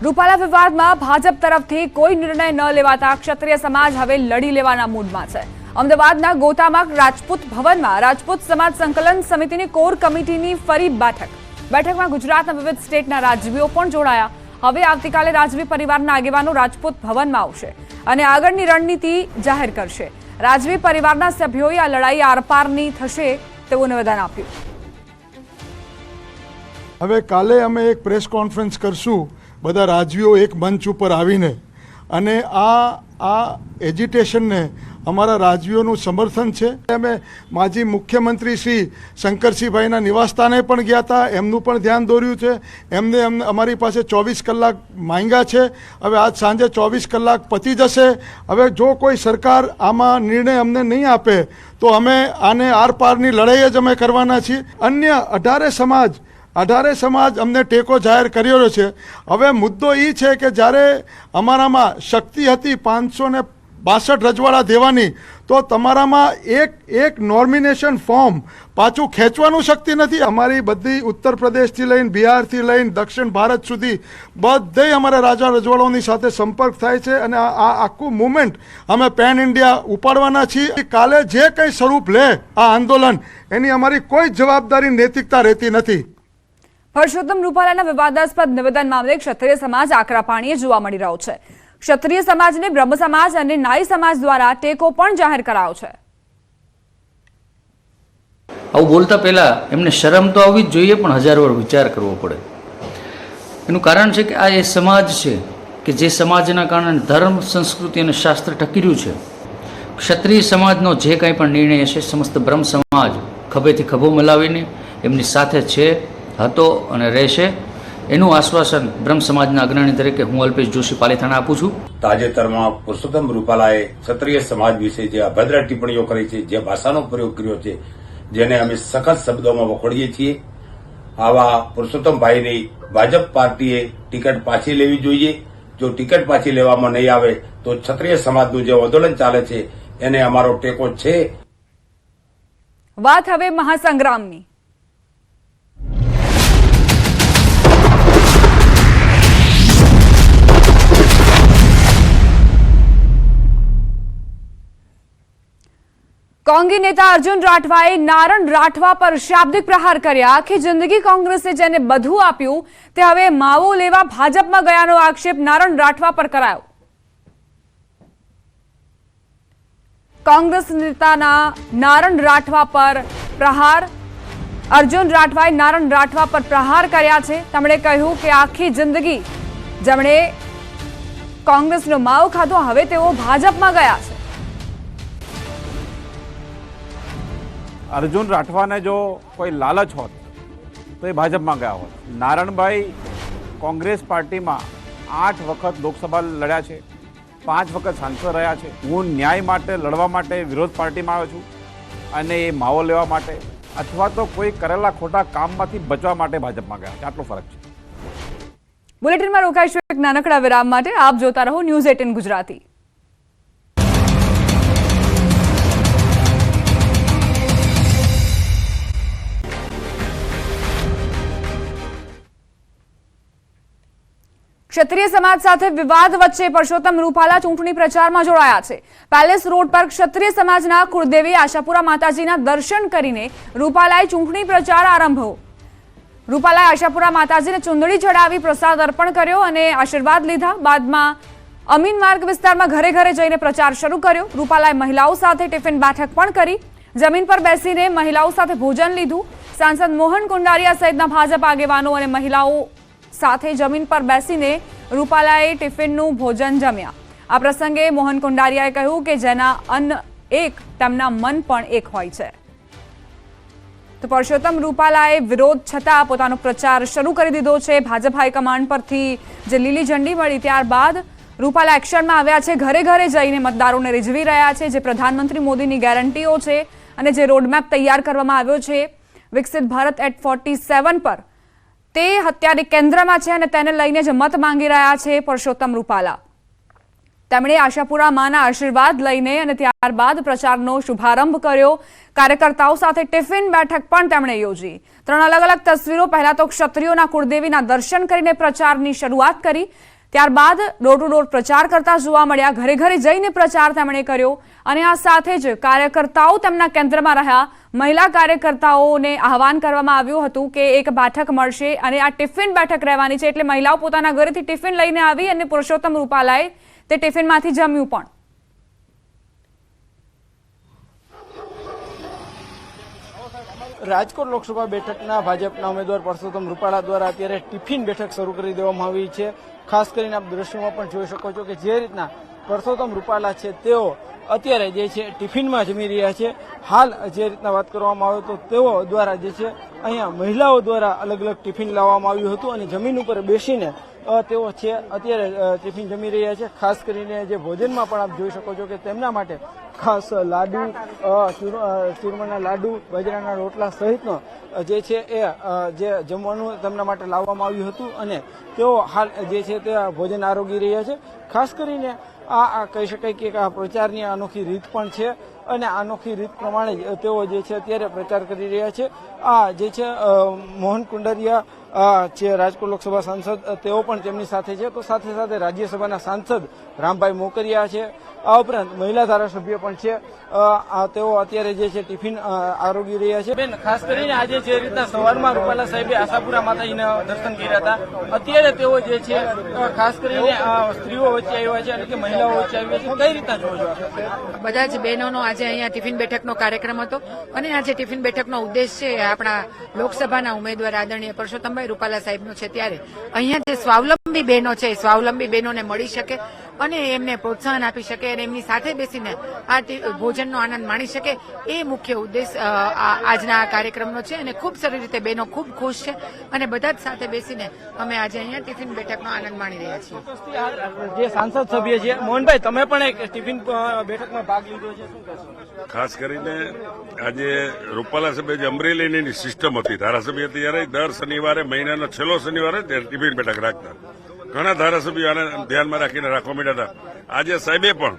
રૂપાલા વિવાદમાં ભાજપ તરફથી કોઈ નિર્ણય ન લેવાતા ક્ષત્રિય સમાજ હવે લડી લેવાના મૂડમાં છે। અમદાવાદના ગોતામાં રાજપૂત ભવનમાં રાજપૂત સમાજ સંકલન સમિતિની કોર કમિટીની ફરી બેઠકમાં ગુજરાતના વિવિધ સ્ટેટના રાજવીઓ પણ જોડાયા। હવે આવતીકાલે રાજવી પરિવારના આગેવાનો રાજપૂત ભવનમાં આવશે અને આગળની રણનીતિ જાહેર કરશે। રાજવી પરિવારના સભ્યોએ આ લડાઈ આરપારની થશે તેવું નિવેદન આપ્યું। હવે કાલે અમે એક પ્રેસ કોન્ફરન્સ કરશું બધા રાજવીઓ એક મંચ ઉપર આવીને અને આ એજિટેશનને અમારા રાજવીઓનું સમર્થન છે। અમે માજી મુખ્યમંત્રી શ્રી શંકરસિંહભાઈના નિવાસસ્થાને પણ ગયા હતા, એમનું પણ ધ્યાન દોર્યું છે। એમને અમારી પાસે 24 કલાક માંગ્યા છે। હવે આજ સાંજે 24 કલાક પતી જશે। હવે જો કોઈ સરકાર આમાં નિર્ણય અમને નહીં આપે તો અમે આને આરપારની લડાઈ જ અમે કરવાના છીએ। અન્ય 18 સમાજ અમને ટેકો જાહેર કર્યો છે। હવે મુદ્દો એ છે કે જ્યારે અમારામાં શક્તિ હતી 562 રજવાડા દેવાની, તો તમારામાં એક નોમિનેશન ફોર્મ પાછું ખેંચવાનું શક્તિ નથી। અમારી બધી ઉત્તર પ્રદેશથી લઈને બિહારથી લઈને દક્ષિણ ભારત સુધી બધે અમારા રાજા રજવાડાઓની સાથે સંપર્ક થાય છે અને આ આખું મુવમેન્ટ અમે પેન ઇન્ડિયા ઉપાડવાના છીએ। કાલે જે કંઈ સ્વરૂપ લે આ આંદોલન, એની અમારી કોઈ જવાબદારી નૈતિકતા રહેતી નથી। પરસોત્તમ રૂપાલાના વિવાદાસ્પદ નિવેદન મામલે ક્ષત્રિય સમાજ આકરા પાણીએ જોવા મળી રહ્યો છે। ક્ષત્રિય સમાજને બ્રહ્મ સમાજ અને નાઈ સમાજ દ્વારા ટેકો પણ જાહેર કરાયો છે। આવું બોલતા પહેલા એમને શરમ તો આવવી જ જોઈએ, પણ હજાર વાર વિચાર કરવો પડે। એનું કારણ છે કે આ એ સમાજ છે કે જે સમાજના કારણે ધર્મ, સંસ્કૃતિ અને શાસ્ત્ર ટકી રહ્યું છે। ક્ષત્રિય સમાજનો જે કંઈ પણ નિર્ણય હશે, સમસ્ત બ્રહ્મ સમાજ ખભેથી ખભો મલાવીને એમની સાથે છે, હતો અને રહેશે, એનું આશ્વાસન બ્રહ્મ સમાજના અગ્રણી તરીકે હું અલ્પેશ જોશી પાલિતાણા આપું છું। તાજેતરમાં પુરુષોત્તમ રૂપાલાએ ક્ષત્રિય સમાજ વિશે જે અભદ્ર ટિપ્પણીઓ કરી છે, જે ભાષાનો પ્રયોગ કર્યો છે, જેને અમે સખત શબ્દોમાં વખોડીએ છીએ। આવા પુરુષોત્તમભાઈની ભાજપ પાર્ટીએ ટિકિટ પાછી લેવી જોઈએ। જો ટિકિટ પાછી લેવામાં નહીં આવે તો ક્ષત્રિય સમાજનું જે આંદોલન ચાલે છે એને અમારો ટેકો છે। વાત હવે મહાસંગ્રામની। કોંગી નેતા અર્જુન રાઠવાએ નારણ રાઠવા પર શાબ્દિક પ્રહાર કર્યા। આખી જિંદગી કોંગ્રેસે જેને બધું આપ્યું તે હવે માવો લેવા ભાજપમાં ગયાનો આક્ષેપ નારણ રાઠવા પર કરાયો। કોંગ્રેસ નેતાના નારણ રાઠવા પર પ્રહાર। અર્જુન રાઠવાએ નારણ રાઠવા પર પ્રહાર કર્યા છે। તેમણે કહ્યું કે આખી જિંદગી જેમણે કોંગ્રેસનો માવો ખાધો, હવે તેઓ ભાજપમાં ગયા છે। अर्जुन राठवा ने जो कोई लालच होत तो ये भाजपा में गया होत। नारायणभाई कांग्रेस पार्टी में 8 वखत लोकसभा लड़्या है, 5 वखत सांसद रहा है। हूँ न्याय माटे लड़वा माटे विरोध पार्टी में आव्यो छुं अने ए मावो लेवा माटे अथवा तो कोई करेला खोटा काम मांथी बचवा माटे भाजपा में गया छे। आटलो फरक छे। बुलेटिन में रोकाईशुं एक नानकड़ा विराम माटे। आप जोता रहो न्यूज़ 18 गुजराती। ક્ષત્રિય સમાજ સાથે વિવાદ વચ્ચે પરસોત્તમ રૂપાલા ચૂંટણી પ્રચારમાં જોડાયા છે। પેલેસ રોડ પર ક્ષત્રિય સમાજના કુળદેવી આશાપુરા માતાજીના દર્શન કરીને રૂપાલાએ ચૂંટણી પ્રચાર આરંભ્યો। રૂપાલાએ આશાપુરા માતાજીને ચુંદડી ચડાવી પ્રસાદ અર્પણ કર્યો અને આશીર્વાદ લીધા। બાદમાં અમીન માર્ગ વિસ્તારમાં ઘરે ઘરે જઈને પ્રચાર શરૂ કર્યો। રૂપાલાએ મહિલાઓ સાથે ટિફિન બેઠક પણ કરી। જમીન પર બેસીને મહિલાઓ સાથે ભોજન લીધું। સાંસદ મોહન કુંડારિયા સહિતના ભાજપ આગેવાનો અને મહિલાઓ સાથે જમીન પર બેસીને રૂપાલાએ ટિફિનનું ભોજન જમ્યા। આ પ્રસંગે મોહન કુંડારિયાએ કહ્યું કે જેના અન્ન એક તેમના મન પણ એક હોય છે। તો પરસોત્તમ રૂપાલાએ વિરોધ છતાં પોતાનો પ્રચાર શરૂ કરી દીધો છે। ભાજપ હાઈકમાન્ડ પરથી જે લીલી ઝંડી મળી ત્યારબાદ રૂપાલા એક્શનમાં આવ્યા છે। ઘરે ઘરે જઈને મતદારોને રીઝવી રહ્યા છે। જે પ્રધાનમંત્રી મોદીની ગેરંટીઓ છે અને જે રોડમેપ તૈયાર કરવામાં આવ્યો છે વિકસિત ભારત એટ 47 પર, તે હત્યારી કેન્દ્રમાં છે અને તેને લઈને જે મત માંગી રહ્યા છે પરસોત્તમ રૂપાલા। તેમણે આશાપુરા માના આશીર્વાદ લઈને અને ત્યારબાદ પ્રચારનો શુભારંભ કર્યો। કાર્યકર્તાઓ સાથે ટિફિન બેઠક પણ તેમણે યોજી। 3 અલગ અલગ તસવીરો। પહેલા તો ક્ષત્રિયોના કુળદેવીના દર્શન કરીને પ્રચારની શરૂઆત કરી। ત્યારબાદ ડોર ટુ ડોર પ્રચાર કરતા જોવા મળ્યા, ઘરે ઘરે જઈને પ્રચાર તેમણે કર્યો અને આ સાથે જ કાર્યકર્તાઓ તેમના કેન્દ્રમાં રહ્યા. મહિલા કાર્યકર્તાઓને આહવાન કરવામાં આવ્યું હતું કે એક બેઠક મળશે અને આ ટિફિન બેઠક રહેવાની છે, એટલે મહિલાઓ પોતાના ઘરેથી ટિફિન લઈને આવી અને પુરુષોત્તમ રૂપાલાએ તે ટિફિનમાંથી જમ્યું પણ. રાજકોટ લોકસભા બેઠકના ભાજપના ઉમેદવાર પરસોત્તમ રૂપાલા દ્વારા અત્યારે ટિફિન બેઠક શરૂ કરી દેવામાં આવી છે. ખાસ કરીને આપ દ્રશ્યોમાં પણ જોઈ શકો છો કે જે રીતના પરસોત્તમ રૂપાલા છે તેઓ અત્યારે જે છે ટિફિનમાં જમી રહ્યા છે. હાલ જે રીતના વાત કરવામાં આવે તો તેઓ દ્વારા જે છે અહીંયા મહિલાઓ દ્વારા અલગ અલગ ટિફિન લાવવામાં આવ્યું હતું અને જમીન ઉપર બેસીને તેઓ છે અત્યારે ટિફિન જમી રહ્યા છે. ખાસ કરીને જે ભોજનમાં પણ આપ જોઈ શકો છો કે તેમના માટે ખાસ લાડુ, ચૂરમાના લાડુ, બાજરાના રોટલા સહિતનો જે છે એ જે જમવાનું તેમના માટે લાવવામાં આવ્યું હતું અને તેઓ હાલ જે છે તે ભોજન આરોગી રહ્યા છે. ખાસ કરીને આ કહી શકાય કે આ પ્રચારની અનોખી રીત પણ છે અને અનોખી રીત પ્રમાણે જ તેઓ જે છે અત્યારે પ્રચાર કરી રહ્યા છે. આ જે છે મોહન કુંડારિયા જે રાજકોટ લોકસભા સાંસદ તેઓ પણ તેમની સાથે છે, તો સાથે સાથે રાજ્યસભાના સાંસદ રામભાઈ મોકરિયા છે. આ ઉપરાંત મહિલા ધારાસભ્ય પણ છે. તેઓ અત્યારે જે છે ટિફિન આરોગી રહ્યા છે. બેન, ખાસ કરીને આજે જે રીતના સવારમાં રૂપાલા સાહેબે આશાપુરા માતાજીના દર્શન કર્યા હતા, અત્યારે તેઓ જે છે ખાસ કરીને સ્ત્રીઓ વચ્ચે આવ્યા છે અને કે મહિલાઓ વચ્ચે આવ્યા છે, કઈ રીતના જોવો છો? બધા જ બહેનોનો આજે અહીંયા ટિફિન બેઠકનો કાર્યક્રમ હતો અને આજે ટિફિન બેઠકનો ઉદ્દેશ છે આપણા લોકસભાના ઉમેદવાર આદરણીય પરસોત્તમભાઈ રૂપાલા સાહેબનો છે. ત્યારે અહીંયા જે સ્વાવલંબી બહેનો છે, સ્વાવલંબી બહેનોને મળી શકે અને એમને પ્રોત્સાહન આપી શકે અને એમની સાથે બેસીને આ ભોજનનો આનંદ માણી શકે, એ મુખ્ય ઉદ્દેશ આજના આ કાર્યક્રમનો છે. અને ખૂબ સારી રીતે બહેનો ખૂબ ખુશ છે અને બધા જ સાથે બેસીને અમે આજે અહીંયા ટિફિન બેઠકનો આનંદ માણી રહ્યા છીએ. જે સાંસદ સભ્ય છે મોહનભાઈ, તમે પણ એક ટિફિન બેઠકમાં ભાગ લીધો છે, શું કહેશો? ખાસ કરીને આજે રૂપાલા સાહેબે જે અમરેલીની સિસ્ટમ હતી, ધારાસભ્ય ત્યારે દર શનિવારે મહિનાનો છેલ્લો શનિવારે ટિફિન બેઠક રાખતા. ઘણા ધારાસભ્યો આને ધ્યાનમાં રાખીને રાખવા માંડ્યા હતા. આજે સાહેબે પણ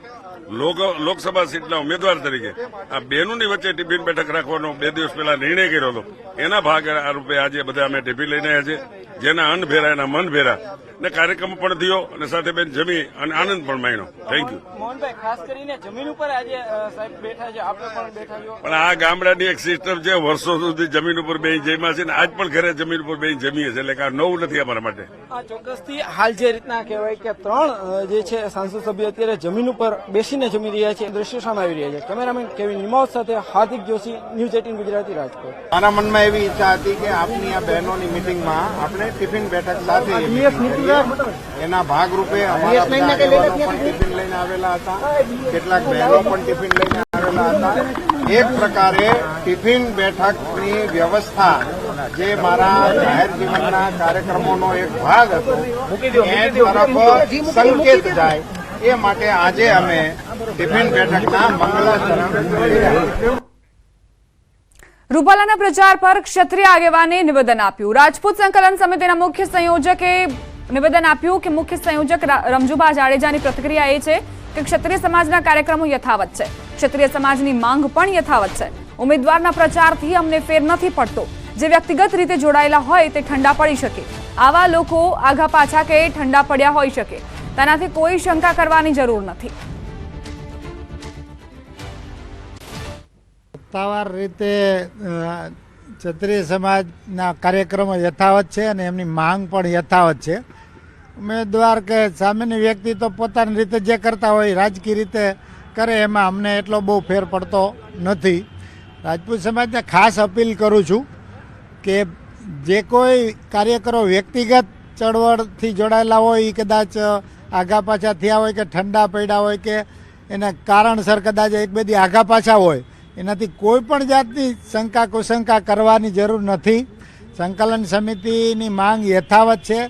લોકસભા સીટના ઉમેદવાર તરીકે આ બહેનોની વચ્ચે ટિફિન બેઠક રાખવાનો 2 દિવસ પહેલા નિર્ણય કર્યો હતો. એના ભાગ રૂપે આજે બધા અમે ટિફિન લઈને આવ્યા છે. જેના અન્ન ભેરા એના મન ભેરા ને કાર્યક્રમ પણ થયો અને સાથે બેન જમી અને આનંદ પણ માણ્યો. Thank you. મોહનભાઈ, ખાસ કરીને જમીન ઉપર આજે સાહેબ બેઠા છે, આપણે પણ બેઠા છો. પણ આ ગામડાની એક સિસ્ટમ છે, વર્ષો સુધી જમીન ઉપર બેસી જમ્યા છે ને આજ પણ ઘરે જમીન ઉપર બેસી જમીએ છે, એટલે કે આ નવું નથી અમારા માટે. આ ચોક્કસથી હાલ જે રીતના કહેવાય કે 3 જે છે સાંસદ સભ્ય અત્યારે જમીન ઉપર બેસીને જમી રહ્યા છે, દ્રશ્યો સામે આવી રહ્યા છે. કેમેરામેન કેવિન નિમાવત સાથે હાર્દિક જોશી, ન્યૂઝ 18 ગુજરાતી, રાજકોટ. મારા મનમાં એવી ઈચ્છા હતી કે આપની આ બહેનોની મિટિંગમાં આપણે ટિફિન બેઠક સાથે એના ભાગરૂપે અમારા બધા આગેવાનો પણ ટિફિન લઈને આવેલા હતા, કેટલાક બહેનો પણ ટિફિન લઈને આવેલા હતા. એક પ્રકારે ટિફિન બેઠકની વ્યવસ્થા જે મારા જાહેર જીવનના કાર્યક્રમોનો એક ભાગ હતો એ તરફ સંકેત જાય એ માટે આજે અમે ટિફિન બેઠકના મંગલાચરણ કર્યા. રૂપાલાના પ્રચાર પર ક્ષત્રિય આગેવાને નિવેદન આપ્યું. રાજપૂત સંકલન સમિતિના મુખ્ય સંયોજકે નિવેદન આપ્યું કે મુખ્ય સંયોજક રમજુભા જાડેજાની પ્રતિક્રિયા એ છે કે ક્ષત્રિય સમાજના કાર્યક્રમો યથાવત છે, ક્ષત્રિય સમાજની માંગ પણ યથાવત છે. ઉમેદવારના પ્રચારથી અમને ફેર નથી પડતો. જે વ્યક્તિગત રીતે જોડાયેલા હોય તે ઠંડા પડી શકે. આવા લોકો આઘા પાછા કે ઠંડા પડ્યા હોઈ શકે, તેનાથી કોઈ શંકા કરવાની જરૂર નથી. સત્તાવાર રીતે ક્ષત્રિય સમાજના કાર્યક્રમો યથાવત છે અને એમની માંગ પણ યથાવત છે. ઉમેદવાર કે સામેની વ્યક્તિ તો પોતાની રીતે જે કરતા હોય રાજકીય રીતે કરે, એમાં અમને એટલો બહુ ફેર પડતો નથી. રાજપૂત સમાજને ખાસ અપીલ કરું છું કે જે કોઈ કાર્યકરો વ્યક્તિગત ચળવળથી જોડાયેલા હોય એ કદાચ આઘા પાછા થયા હોય કે ઠંડા પડ્યા હોય કે એના કારણસર કદાચ એક બેદી આઘા પાછા હોય, એનાથી કોઈ પણ જાતની શંકા કુશંકા કરવાની જરૂર નથી. સંકલન સમિતિની માંગ યથાવત છે.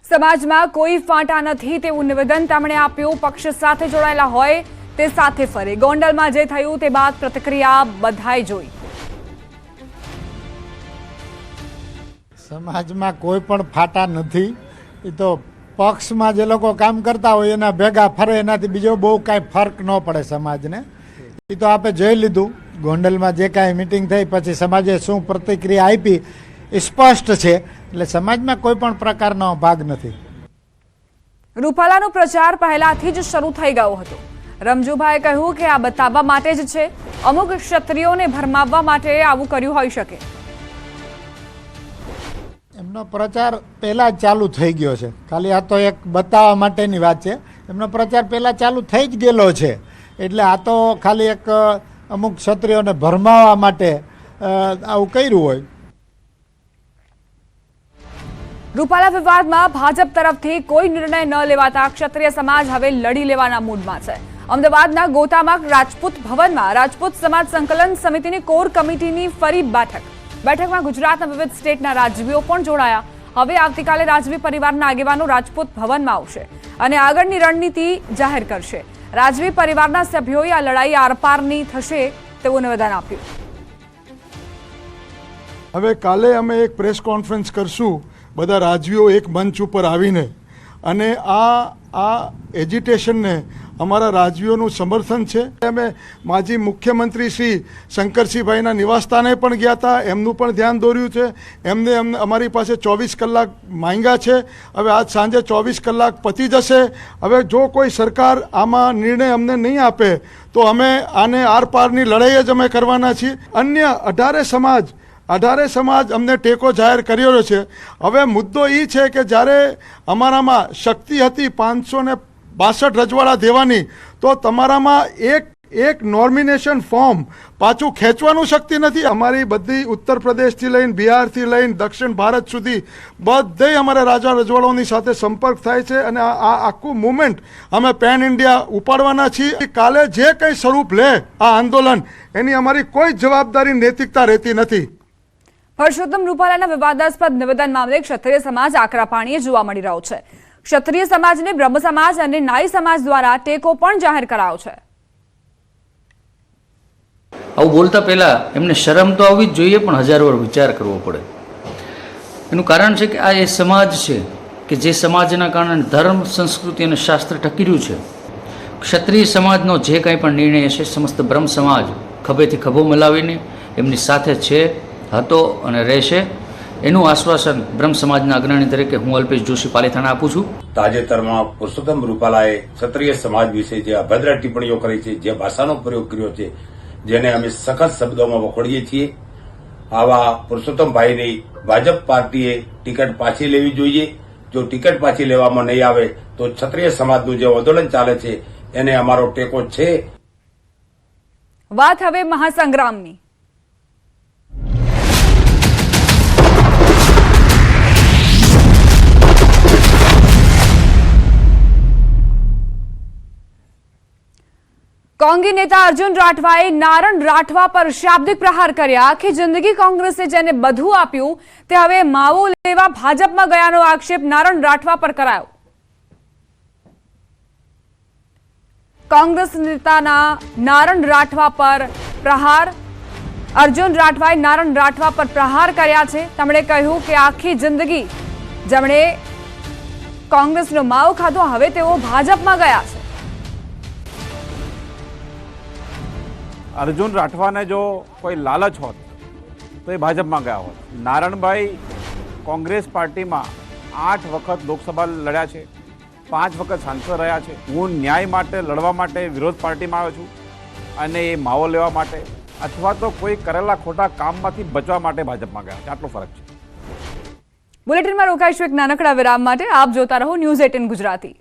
સમાજમાં કોઈ ફાંટા નથી તેવું નિવેદન તેમણે આપ્યું. પક્ષ સાથે જોડાયેલા હોય તે સાથે ફરે. ગોંડલમાં જે થયું તે બાદ પ્રતિક્રિયા બધાએ જોઈ. સમાજમાં કોઈ પણ ફાટા નથી. એ તો પક્ષમાં જે લોકો કામ કરતા હોય એના ભેગા ફરે, એનાથી બીજો બહુ કાંઈ ફરક ન પડે સમાજને. એ તો આપણે જોઈ લીધું ગોંડલમાં જે કાંઈ મિટિંગ થઈ પછી સમાજે શું પ્રતિક્રિયા આપી એ સ્પષ્ટ છે. એટલે સમાજમાં કોઈ પણ પ્રકારનો ભાગ નથી. રૂપાલાનો પ્રચાર પહેલાથી જ શરૂ થઈ ગયો હતો. રમજુભાઈએ કહ્યું કે આ બતાવવા માટે જ છે, અમુક ક્ષત્રિયોને ભરમાવવા માટે આવું કર્યું હોઈ શકે. એમનો પ્રચાર પહેલાં જ ચાલુ થઈ ગયો છે. ખાલી આ તો એક બતાવવા માટેની વાત છે. એમનો પ્રચાર પહેલાં ચાલુ થઈ જ ગયેલો છે. એટલે આ તો ખાલી એક અમુક ક્ષત્રિયોને ભરમાવવા માટે આવું કર્યું હોય. રૂપાલા વિવાદમાં ભાજપ તરફથી કોઈ નિર્ણય ન લેવાતા ક્ષત્રિય સમાજ હવે લડી લેવાના મૂડમાં છે. અમદાવાદના ગોતામાં રાજપૂત ભવનમાં રાજપૂત સમાજ સંકલન સમિતિની કોર કમિટીની ફરી બેઠકમાં ગુજરાતના વિવિધ સ્ટેટના રાજવીઓ પણ જોડાયા. હવે આવતીકાલે રાજવી પરિવારના આગેવાનો રાજપૂત ભવનમાં આવશે અને આગળની રણનીતિ જાહેર કરશે. રાજવી પરિવારના સભ્યોએ આ લડાઈ આરપારની થશે તેવું નિવેદન આપ્યું. હવે કાલે અમે એક પ્રેસ કોન્ફરન્સ કરશું, બધા રાજવીઓ એક મંચ ઉપર આવીને, અને આ એજિટેશનને અમારા રાજવીઓનું સમર્થન છે. અમે માજી મુખ્યમંત્રી શ્રી શંકરસિંહભાઈના નિવાસસ્થાને પણ ગયા હતા, એમનું પણ ધ્યાન દોર્યું છે. એમને અમારી પાસે 24 કલાક માંગ્યા છે. હવે આજ સાંજે 24 કલાક પતી જશે. હવે જો કોઈ સરકાર આમાં નિર્ણય અમને નહીં આપે તો અમે આને આરપારની લડાઈ જ અમે કરવાના છીએ. અન્ય 18 સમાજ અમને ટેકો જાહેર કર્યો છે. હવે મુદ્દો એ છે કે જ્યારે અમારામાં શક્તિ હતી 562 રજવાડા દેવાની, તો તમારામાં એક નોમિનેશન ફોર્મ પાછું ખેંચવાનું શક્તિ નથી. અમારી બધી ઉત્તર પ્રદેશથી લઈને બિહારથી લઈને દક્ષિણ ભારત સુધી બધે અમારા રાજા રજવાડાઓની સાથે સંપર્ક થાય છે અને આ આખું મુવમેન્ટ અમે પેન ઇન્ડિયા ઉપાડવાના છીએ. કાલે જે કંઈ સ્વરૂપ લે આ આંદોલન, એની અમારી કોઈ જવાબદારી નૈતિકતા રહેતી નથી. પરસોત્તમ રૂપાલાના વિવાદાસ્પદ નિવેદન મામલે ક્ષત્રિય સમાજ આકરા પાણીએ જોવા મળી રહ્યો છે. ક્ષત્રિય સમાજને બ્રહ્મ સમાજ અને નાઈ સમાજ દ્વારા ટેકો પણ જાહેર કરાયો છે. આવું બોલતા પહેલા એમને શરમ તો આવવી જ જોઈએ, પણ હજાર વાર વિચાર કરવો પડે. એનું કારણ છે કે આ એ સમાજ છે કે જે સમાજના કારણે ધર્મ, સંસ્કૃતિ અને શાસ્ત્ર ટકી રહ્યું છે. ક્ષત્રિય સમાજનો જે કંઈ પણ નિર્ણય છે, સમસ્ત બ્રહ્મ સમાજ ખભેથી ખભો મિલાવીને એમની સાથે છે, હતો અને રહેશે, એનું આશ્વાસન બ્રહ્મ સમાજના અગ્રણી તરીકે હું અલ્પેશ જોશી પાલિતાણા આપું છું. તાજેતરમાં પુરુષોત્તમ રૂપાલાએ ક્ષત્રિય સમાજ વિશે જે અભદ્ર ટિપ્પણીઓ કરી છે, જે ભાષાનો પ્રયોગ કર્યો છે, જેને અમે સખત શબ્દોમાં વખોડીએ છીએ. આવા પુરુષોત્તમભાઈની ભાજપ પાર્ટીએ ટિકિટ પાછી લેવી જોઈએ. જો ટિકિટ પાછી લેવામાં નહીં આવે તો ક્ષત્રિય સમાજનું જે આંદોલન ચાલે છે એને અમારો ટેકો છે. વાત હવે મહાસંગ્રામની. કોંગી નેતા અર્જુન રાઠવાએ નારણ રાઠવા પર શાબ્દિક પ્રહાર કર્યા. આખી જિંદગી કોંગ્રેસે જેને બધું આપ્યું તે હવે માવો લેવા ભાજપમાં ગયાનો આક્ષેપ નારણ રાઠવા પર કરાયો. કોંગ્રેસ નેતાના નારણ રાઠવા પર પ્રહાર. અર્જુન રાઠવાએ નારણ રાઠવા પર પ્રહાર કર્યા છે. તેમણે કહ્યું કે આખી જિંદગી જેમણે કોંગ્રેસનો માવો ખાધો, હવે તેઓ ભાજપમાં ગયા છે. અર્જુન રાઠવાને જો કોઈ લાલચ હોત તો એ ભાજપમાં ગયા હોત. નારણભાઈ કોંગ્રેસ પાર્ટીમાં 8 વખત લોકસભા લડ્યા છે, 5 વખત સાંસદ રહ્યા છે. હું ન્યાય માટે લડવા માટે વિરોધ પાર્ટીમાં આવ્યો છું અને એ માવો લેવા માટે અથવા તો કોઈ કરેલા ખોટા કામમાંથી બચવા માટે ભાજપમાં ગયા છે. આટલો ફરક છે. બુલેટિનમાં રોકાઈશું એક નાનકડા વિરામ માટે. આપ જોતા રહો ન્યૂઝ 18 ગુજરાતી.